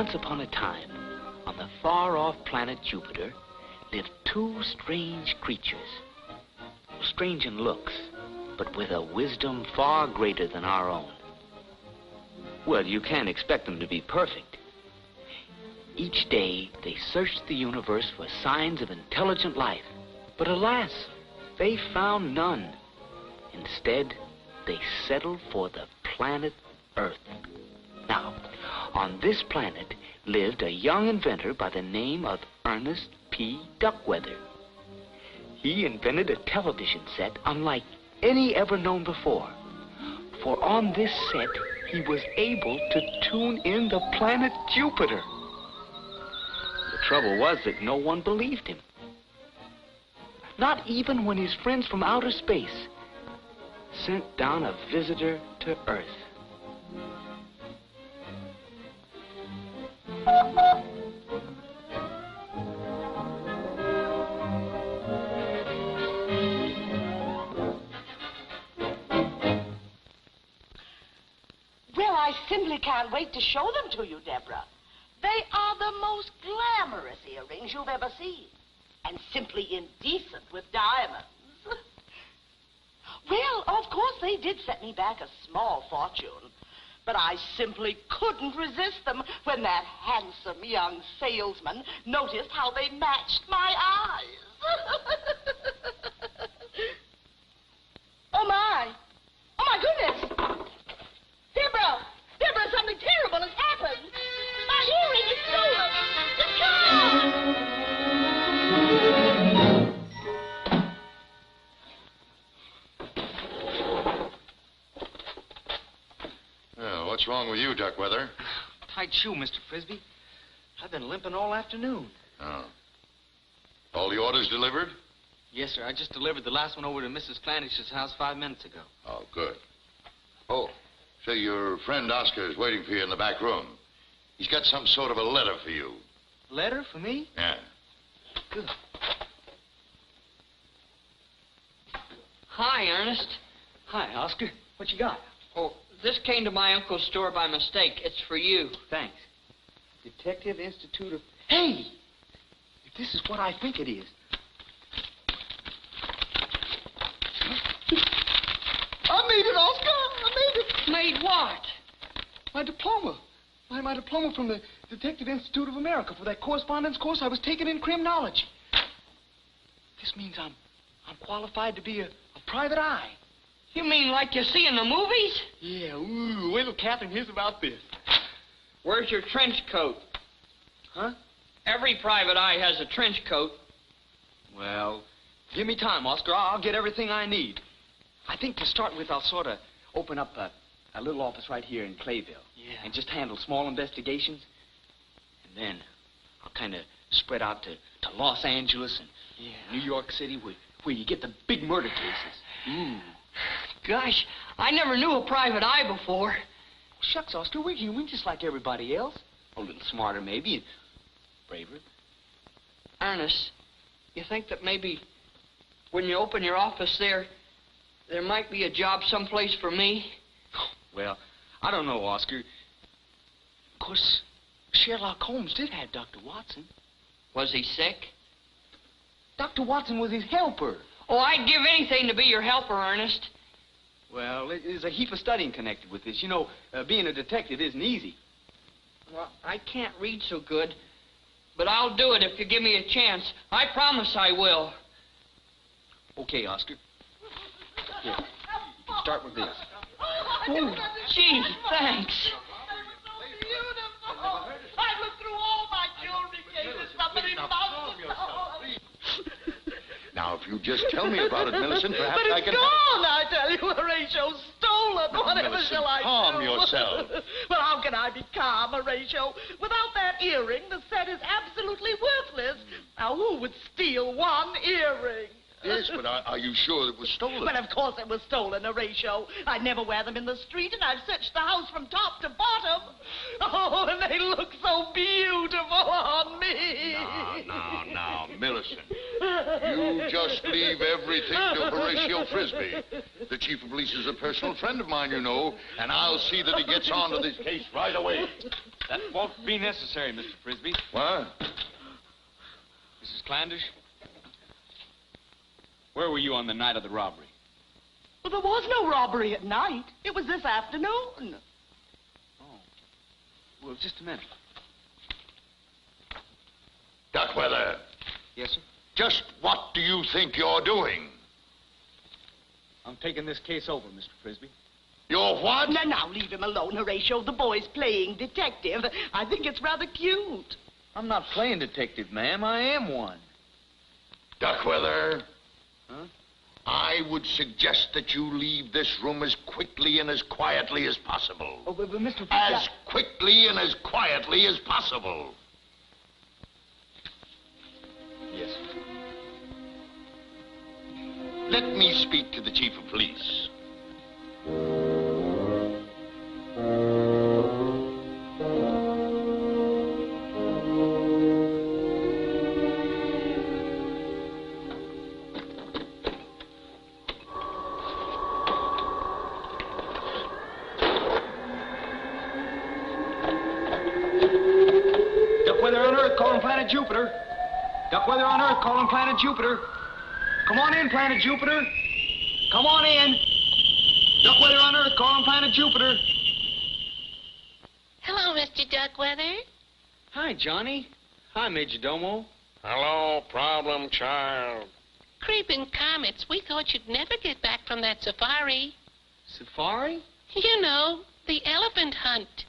Once upon a time, on the far-off planet Jupiter, lived two strange creatures. Strange in looks, but with a wisdom far greater than our own. Well, you can't expect them to be perfect. Each day, they searched the universe for signs of intelligent life. But alas, they found none. Instead, they settled for the planet Earth. Now, on this planet lived a young inventor by the name of Ernest P. Duckweather. He invented a television set unlike any ever known before. For on this set, he was able to tune in the planet Jupiter. The trouble was that no one believed him. Not even when his friends from outer space sent down a visitor to Earth. Well, I simply can't wait to show them to you, Deborah. They are the most glamorous earrings you've ever seen. And simply indecent with diamonds. Well, of course, they did set me back a small fortune. But I simply couldn't resist them when that handsome young salesman noticed how they matched my eyes. Oh, my. Oh, my goodness. Deborah! Deborah, something terrible has happened. My earring is stolen. It's gone! Well, what's wrong with you, Duckweather? Tight shoe, Mr. Frisbee. I've been limping all afternoon. Oh. All the orders delivered? Yes, sir. I just delivered the last one over to Mrs. Clandish's house 5 minutes ago. Oh, good. Oh, say, your friend Oscar is waiting for you in the back room. He's got some sort of a letter for you. Letter for me? Yeah. Good. Hi, Ernest. Hi, Oscar. What you got? Oh, this came to my uncle's store by mistake. It's for you. Thanks. Detective Institute of... Hey! If this is what I think it is. I made it, Oscar! I made it! Made what? My diploma. My diploma from the Detective Institute of America for that correspondence course I was taking in criminology. This means I'm qualified to be a private eye. You mean like you see in the movies? Yeah, ooh, wait till Katherine hears about this. Where's your trench coat? Huh? Every private eye has a trench coat. Well, give me time, Oscar. I'll get everything I need. I think to start with, I'll sort of open up a little office right here in Clayville. Yeah. And just handle small investigations. And then I'll kind of spread out to Los Angeles and New York City where you get the big murder cases. Ooh. Gosh, I never knew a private eye before. Shucks, Oscar, we're human just like everybody else. A little smarter, maybe, and braver. Ernest, you think that maybe when you open your office there might be a job someplace for me? Well, I don't know, Oscar. Of course, Sherlock Holmes did have Dr. Watson. Was he sick? Dr. Watson was his helper. Oh, I'd give anything to be your helper, Ernest. Well, there's a heap of studying connected with this. You know, being a detective isn't easy. Well, I can't read so good, but I'll do it if you give me a chance. I promise I will. Okay, Oscar. Here, start with this. Oh, gee, thanks. Beautiful. I looked through all my jewelry cases. Somebody must have. Now, if you just tell me about it, Millicent, perhaps But I it's can... gone, I tell you, Horatio. Stolen. Now, Whatever Millicent, shall I calm do? yourself. Well, how can I be calm, Horatio? Without that earring, the set is absolutely worthless. Now, who would steal one earring? Yes, but are you sure it was stolen? But of course it was stolen, Horatio. I never wear them in the street, and I've searched the house from top to bottom. Oh, and they look so beautiful on me. Now, Millicent. You just leave everything to Horatio Frisby. The chief of police is a personal friend of mine, you know, and I'll see that he gets on to this case right away. That won't be necessary, Mr. Frisbee. What? Mrs. Clanders? Where were you on the night of the robbery? Well, there was no robbery at night. It was this afternoon. Oh. Well, just a minute. Duckweather. Yes, sir? Just what do you think you're doing? I'm taking this case over, Mr. Frisbee. You're what? Now, leave him alone, Horatio. The boy's playing detective. I think it's rather cute. I'm not playing detective, ma'am. I am one. Duckweather. Huh? I would suggest that you leave this room as quickly and as quietly as possible. Oh, but Mr. Frisbee... As quickly and as quietly as possible. Yes, sir. Let me speak to the chief of police. Duckweather on Earth, calling Planet Jupiter. Duckweather on Earth, calling Planet Jupiter. Come on in, Planet Jupiter. Come on in. Duckweather on Earth, calling Planet Jupiter. Hello, Mr. Duckweather. Hi, Johnny. Hi, Major Domo. Hello, problem child. Creeping comets, we thought you'd never get back from that safari. Safari? You know, the elephant hunt.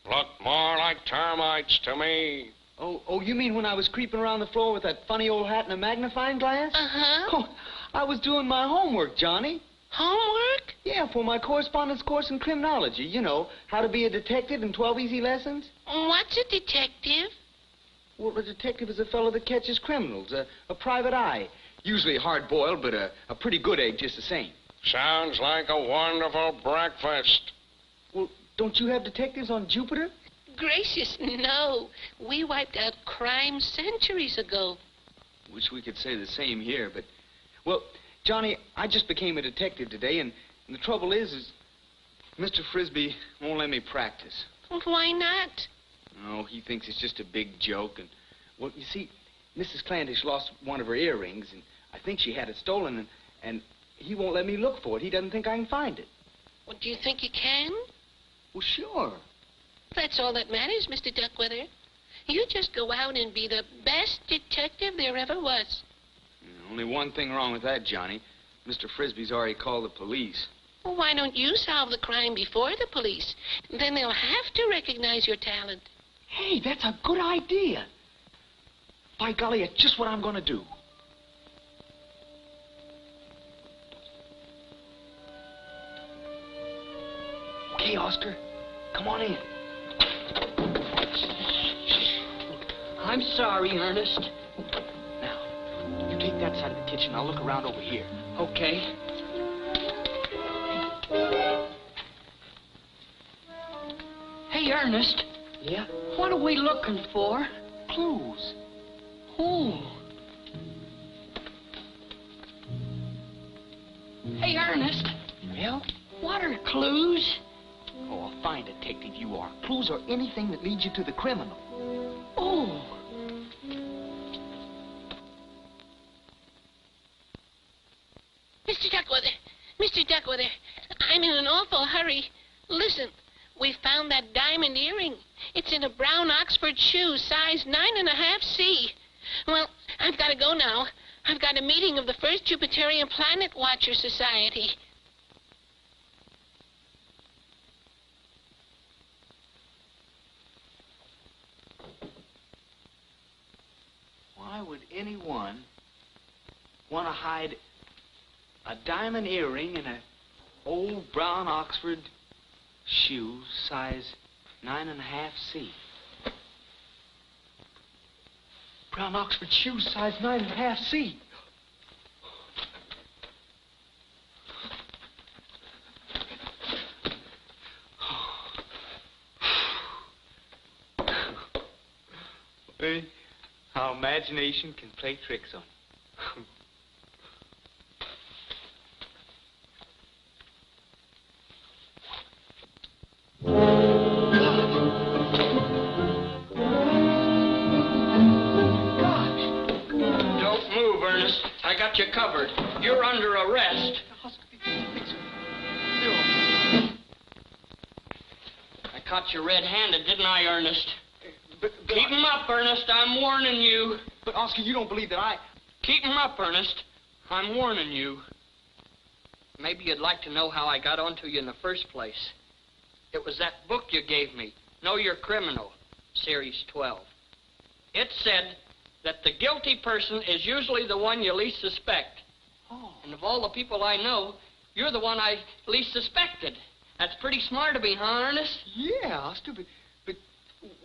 Look more like termites to me. Oh, you mean when I was creeping around the floor with that funny old hat and a magnifying glass? Uh-huh. Oh, I was doing my homework, Johnny. Homework? Yeah, for my correspondence course in criminology. You know, how to be a detective in 12 easy lessons. What's a detective? Well, a detective is a fellow that catches criminals, a private eye. Usually hard-boiled, but a pretty good egg just the same. Sounds like a wonderful breakfast. Well, don't you have detectives on Jupiter? Gracious, no. We wiped out crime centuries ago. Wish we could say the same here, but... Well, Johnny, I just became a detective today, and the trouble is Mr. Frisby won't let me practice. Why not? No, he thinks it's just a big joke, and... Well, you see, Mrs. Clandish lost one of her earrings, and I think she had it stolen, and he won't let me look for it. He doesn't think I can find it. Well, do you think you can? Well, sure. That's all that matters, Mr. Duckweather. You just go out and be the best detective there ever was. Only one thing wrong with that, Johnny. Mr. Frisby's already called the police. Well, why don't you solve the crime before the police? Then they'll have to recognize your talent. Hey, that's a good idea. By golly, it's just what I'm going to do. Okay, Oscar, come on in. I'm sorry, Ernest. Now, you take that side of the kitchen. I'll look around over here. Okay. Hey, Ernest. Yeah? What are we looking for? Clues. Oh. Hey, Ernest. Well? What are clues? Oh, a fine detective you are. Clues are anything that leads you to the criminal. Oh. Mr. Duckweather, Mr. Duckweather, I'm in an awful hurry. Listen, we found that diamond earring. It's in a brown Oxford shoe, size 9.5C. Well, I've got to go now. I've got a meeting of the First Jupiterian Planet Watcher Society. Why would anyone want to hide a diamond earring in an old brown Oxford shoe, size 9.5C? Brown Oxford shoe, size 9.5C. imagination can play tricks on you. Don't move, Ernest. I got you covered. You're under arrest. I caught you red-handed, didn't I, Ernest? Keep him up, Ernest. I'm warning you. But, Oscar, you don't believe that I... Keep him up, Ernest. I'm warning you. Maybe you'd like to know how I got onto you in the first place. It was that book you gave me, Know Your Criminal, Series 12. It said that the guilty person is usually the one you least suspect. Oh. And of all the people I know, you're the one I least suspected. That's pretty smart of me, huh, Ernest? Yeah, Oscar, but,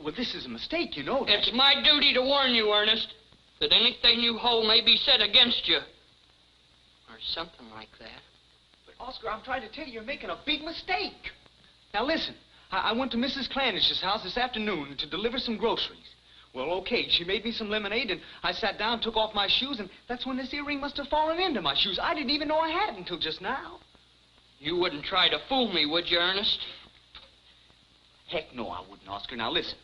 well, this is a mistake, you know that. It's my duty to warn you, Ernest, that anything you hold may be said against you. Or something like that. But, Oscar, I'm trying to tell you, you're making a big mistake. Now, listen, I went to Mrs. Clandish's house this afternoon to deliver some groceries. Well, okay, she made me some lemonade, and I sat down, took off my shoes, and that's when this earring must have fallen into my shoes. I didn't even know I had it until just now. You wouldn't try to fool me, would you, Ernest? Heck no, I wouldn't, Oscar. Now, listen,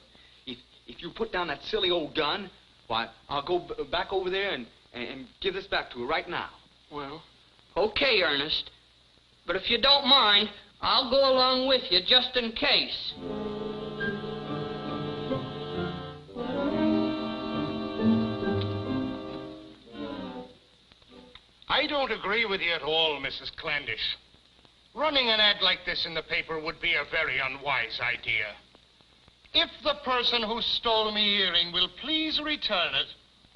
if you put down that silly old gun, why, I'll go back over there and give this back to her right now. Well, okay, Ernest. But if you don't mind, I'll go along with you just in case. I don't agree with you at all, Mrs. Clandish. Running an ad like this in the paper would be a very unwise idea. If the person who stole me earring will please return it,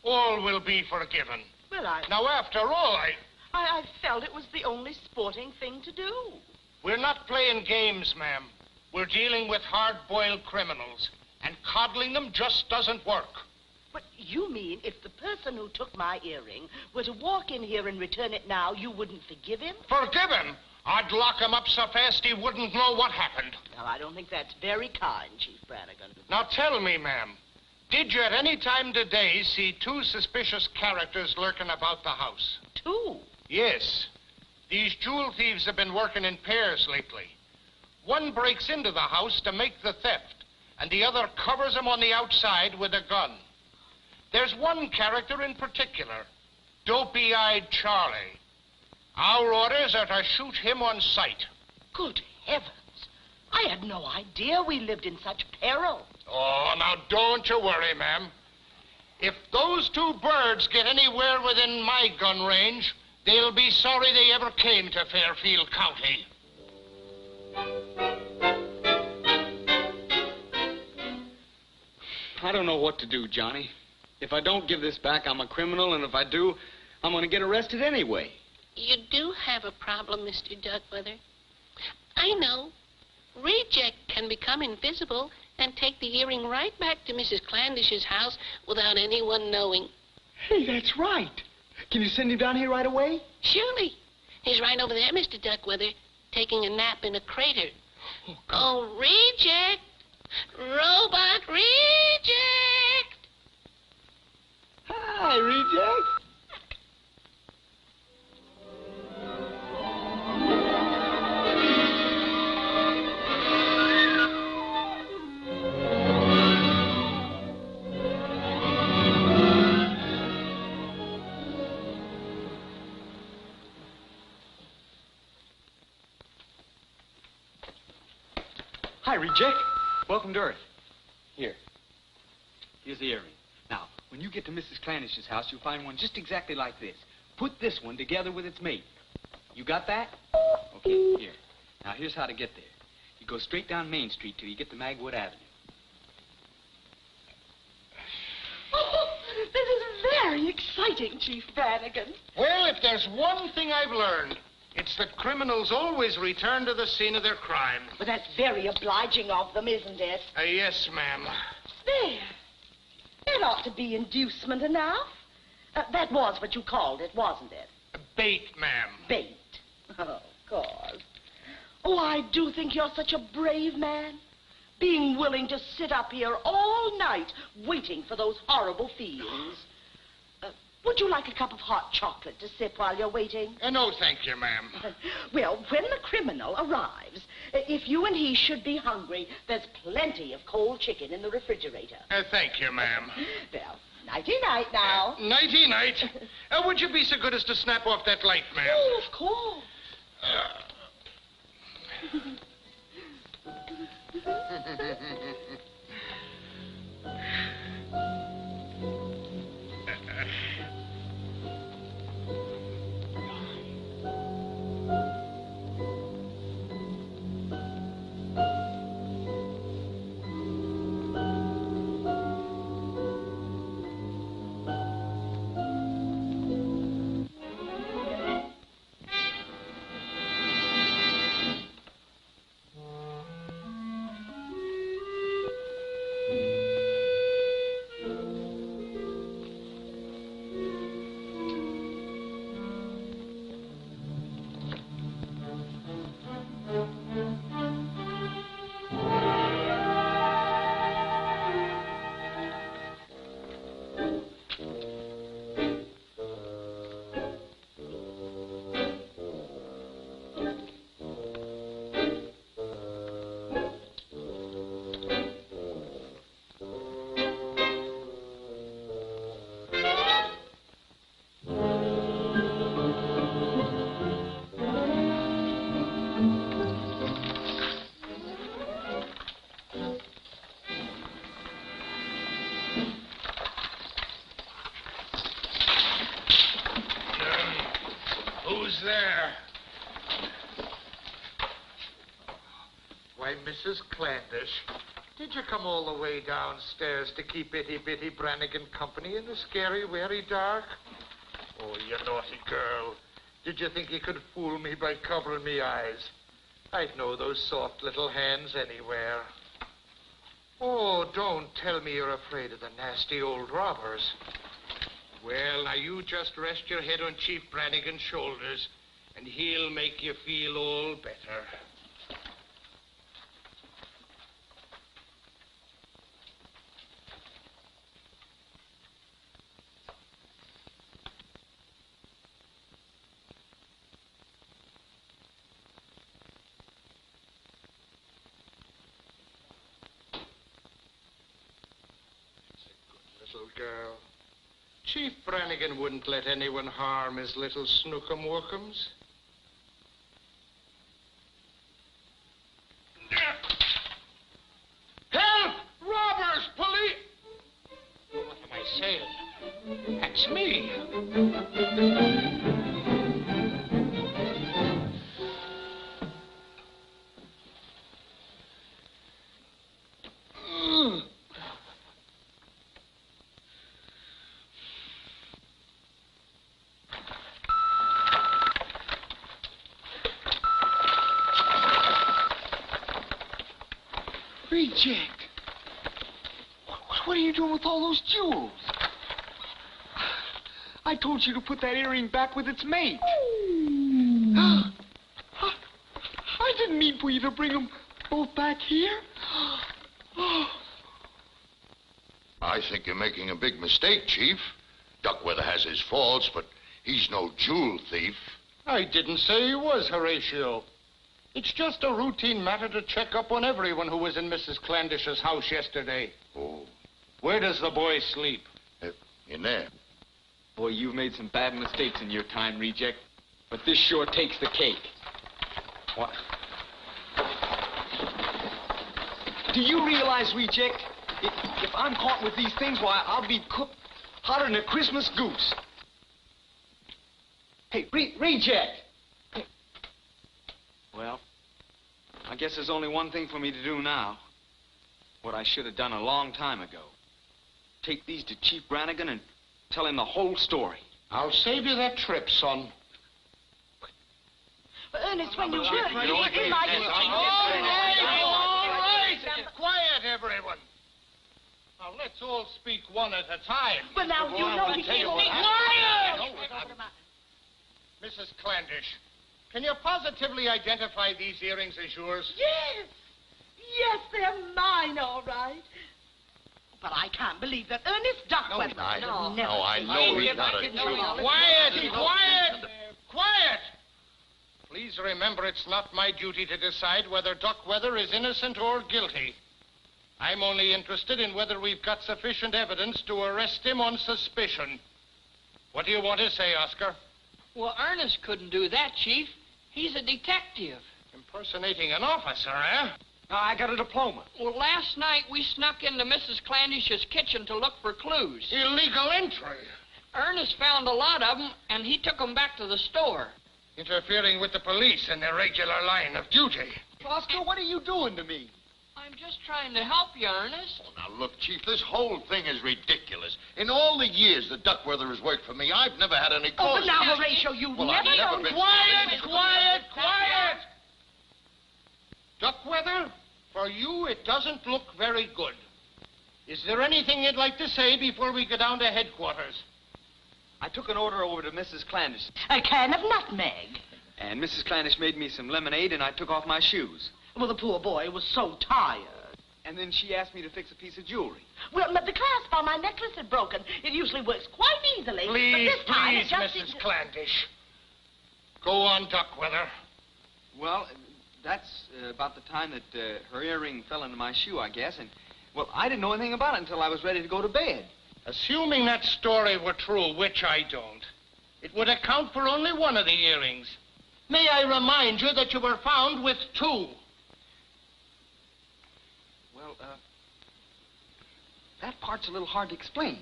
all will be forgiven. Well, Now, after all, I felt it was the only sporting thing to do. we're not playing games, ma'am. We're dealing with hard-boiled criminals, and coddling them just doesn't work. But you mean if the person who took my earring were to walk in here and return it now, you wouldn't forgive him? Forgive him? I'd lock him up so fast he wouldn't know what happened. Well, I don't think that's very kind, Chief Brannigan. Now tell me, ma'am, did you at any time today see two suspicious characters lurking about the house? Two? Yes. These jewel thieves have been working in pairs lately. One breaks into the house to make the theft, and the other covers him on the outside with a gun. There's one character in particular, dopey-eyed Charlie. Our orders are to shoot him on sight. Good heavens. I had no idea we lived in such peril. Oh, now don't you worry, ma'am. If those two birds get anywhere within my gun range, they'll be sorry they ever came to Fairfield County. I don't know what to do, Johnny. If I don't give this back, I'm a criminal, and if I do, I'm going to get arrested anyway. You do have a problem, Mr. Duckweather. I know. Reject can become invisible and take the earring right back to Mrs. Clandish's house without anyone knowing. Hey, that's right. Can you send him down here right away? Surely. He's right over there, Mr. Duckweather, taking a nap in a crater. Oh, Reject! Robot Reject! Hi, Reject. Hi, Reject. Welcome to Earth. Here. Here's the earring. Now, when you get to Mrs. Clandish's house, you'll find one just exactly like this. Put this one together with its mate. You got that? Okay, here. Now, here's how to get there. You go straight down Main Street till you get to Magwood Avenue. Oh, this is very exciting, Chief Brannigan. Well, if there's one thing I've learned, it's that criminals always return to the scene of their crime. But that's very obliging of them, isn't it? Yes, ma'am. There. That ought to be inducement enough. That was what you called it, wasn't it? Bait, ma'am. Bait. Oh, of course. Oh, I do think you're such a brave man. being willing to sit up here all night waiting for those horrible fiends. Would you like a cup of hot chocolate to sip while you're waiting? No, thank you, ma'am. Well, when the criminal arrives, if you and he should be hungry, there's plenty of cold chicken in the refrigerator. Thank you, ma'am. Well, nighty-night now. Nighty-night. Would you be so good as to snap off that light, ma'am? Oh, of course. Who's there? Why, Mrs. Clandish, did you come all the way downstairs to keep itty-bitty Brannigan company in the scary, very dark? Oh, you naughty girl. Did you think you could fool me by covering me eyes? I'd know those soft little hands anywhere. Oh, don't tell me you're afraid of the nasty old robbers. Well, now you just rest your head on Chief Brannigan's shoulders, and he'll make you feel all better. Little girl. Chief Brannigan wouldn't let anyone harm his little snookum-wookums. Help! Robbers! Police! What am I saying? That's me. Reject. What are you doing with all those jewels? I told you to put that earring back with its mate. I didn't mean for you to bring them both back here. I think you're making a big mistake, Chief. Duckweather has his faults, but he's no jewel thief. I didn't say he was, Horatio. It's just a routine matter to check up on everyone who was in Mrs. Clandish's house yesterday. Oh. Where does the boy sleep? In there. Boy, you've made some bad mistakes in your time, Reject. But this sure takes the cake. What? Do you realize, Reject, if I'm caught with these things, why, I'll be cooked hotter than a Christmas goose. Hey, Reject! Hey. Well, I guess there's only one thing for me to do now. What I should have done a long time ago. Take these to Chief Brannigan and tell him the whole story. I'll save you that trip, son. Ernest, when you hear it, All right. Quiet, everyone. Now, let's all speak one at a time. But now, you know he can't be quiet! Mrs. Clandish, can you positively identify these earrings as yours? Yes! Yes, they're mine, all right. But I can't believe that Ernest Duckweather... No, I know he's not a Jew. Quiet! Please remember it's not my duty to decide whether Duckweather is innocent or guilty. I'm only interested in whether we've got sufficient evidence to arrest him on suspicion. What do you want to say, Oscar? Well, Ernest couldn't do that, Chief. He's a detective. Impersonating an officer, eh? No, I got a diploma. Well, last night we snuck into Mrs. Clandish's kitchen to look for clues. Illegal entry. Ernest found a lot of them, and he took them back to the store. Interfering with the police in their regular line of duty. Oscar, what are you doing to me? I'm just trying to help you, Ernest. Oh, now, look, Chief, this whole thing is ridiculous. In all the years that Duckweather has worked for me, I've never had any cause... Oh, but now, Horatio, you've Well, I've never never known... been... Quiet! Duckweather, for you, it doesn't look very good. Is there anything you'd like to say before we go down to headquarters? I took an order over to Mrs. Clandish. A can of nutmeg. And Mrs. Clandish made me some lemonade, and I took off my shoes. Well, the poor boy was so tired. And then she asked me to fix a piece of jewelry. Well, the clasp on my necklace had broken. It usually works quite easily. Please, but this time please, it just Mrs. seemed- Clandish. Go on, Duckweather. Well, that's about the time that her earring fell into my shoe, I guess. And, well, I didn't know anything about it until I was ready to go to bed. Assuming that story were true, which I don't, it would account for only one of the earrings. May I remind you that you were found with two? Well, that part's a little hard to explain.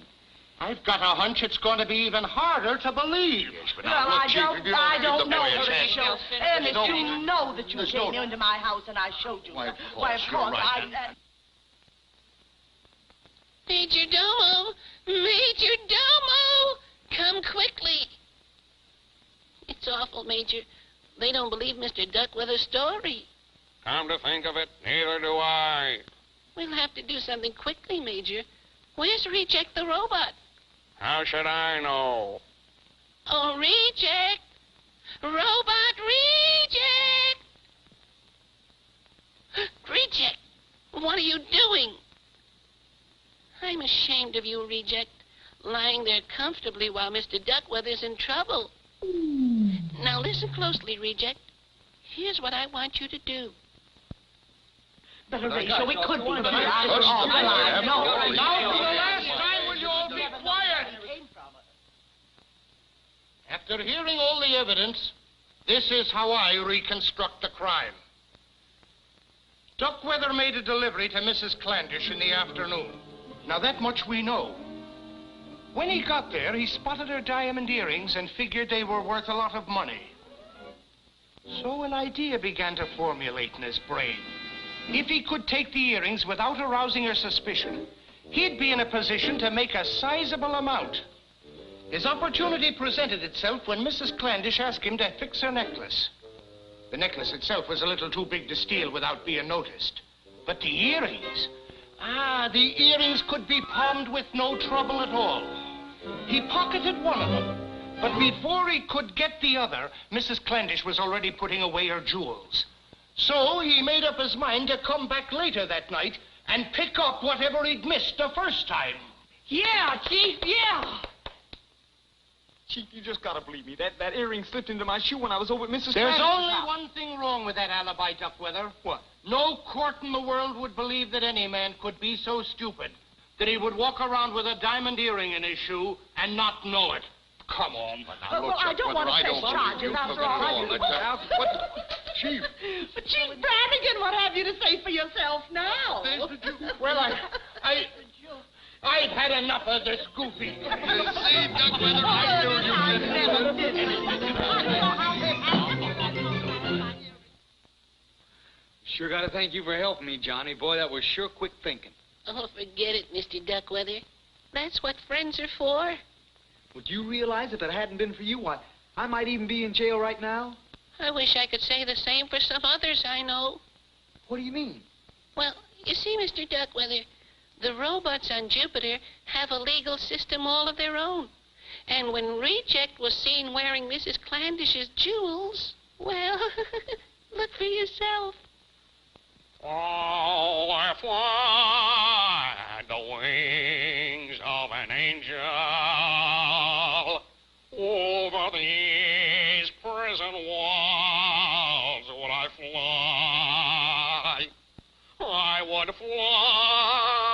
I've got a hunch it's going to be even harder to believe. Yes, but Well, now, look, I Chief, if you I give don't the know, boy a chance... Horatio. Ernest, no- you know that you there's came no- into my house and I showed you. Why, of Why, of course, you're course, right. Major Domo! Major Domo! Come quickly. It's awful, Major. They don't believe Mr. Duckweather's story. Come to think of it, neither do I. We'll have to do something quickly, Major. Where's Reject the robot? How should I know? Oh, Reject! Robot Reject! Reject! What are you doing? I'm ashamed of you, Reject, lying there comfortably while Mr. Duckweather's in trouble. Now listen closely, Reject. Here's what I want you to do. But Horatio, it could be. Now, Now, for the last time, will you all be quiet? After hearing all the evidence, this is how I reconstruct a crime. Duckweather made a delivery to Mrs. Clandish in the afternoon. Now, that much we know. When he got there, he spotted her diamond earrings and figured they were worth a lot of money. So an idea began to formulate in his brain. If he could take the earrings without arousing her suspicion, he'd be in a position to make a sizable amount. His opportunity presented itself when Mrs. Clandish asked him to fix her necklace. The necklace itself was a little too big to steal without being noticed. But the earrings... the earrings could be palmed with no trouble at all. He pocketed one of them, but before he could get the other, Mrs. Clandish was already putting away her jewels. So he made up his mind to come back later that night and pick up whatever he'd missed the first time. Yeah, Chief, yeah. Chief, you just gotta believe me. That earring slipped into my shoe when I was over at Mrs. There's Clandish's only house. one thing wrong with that alibi, Duckweather. What? No court in the world would believe that any man could be so stupid that he would walk around with a diamond earring in his shoe and not know it. Come on. But now, look, Well, I don't want to Duckweather, press charges believe you. after Look at all. it all. What? Chief. But Chief Brannigan, what have you to say for yourself now? Well, I've had enough of this goofy. See, Duckweather, I knew you did. Sure gotta thank you for helping me, Johnny. Boy, that was sure quick thinking. Oh, forget it, Mr. Duckweather. That's what friends are for. Would you realize if it hadn't been for you, why, I might even be in jail right now? I wish I could say the same for some others I know. What do you mean? Well, you see, Mr. Duckweather, the robots on Jupiter have a legal system all of their own. And when Reject was seen wearing Mrs. Clandish's jewels, well, look for yourself. Oh, if I had the wings of an angel, over these prison walls would I fly. I would fly.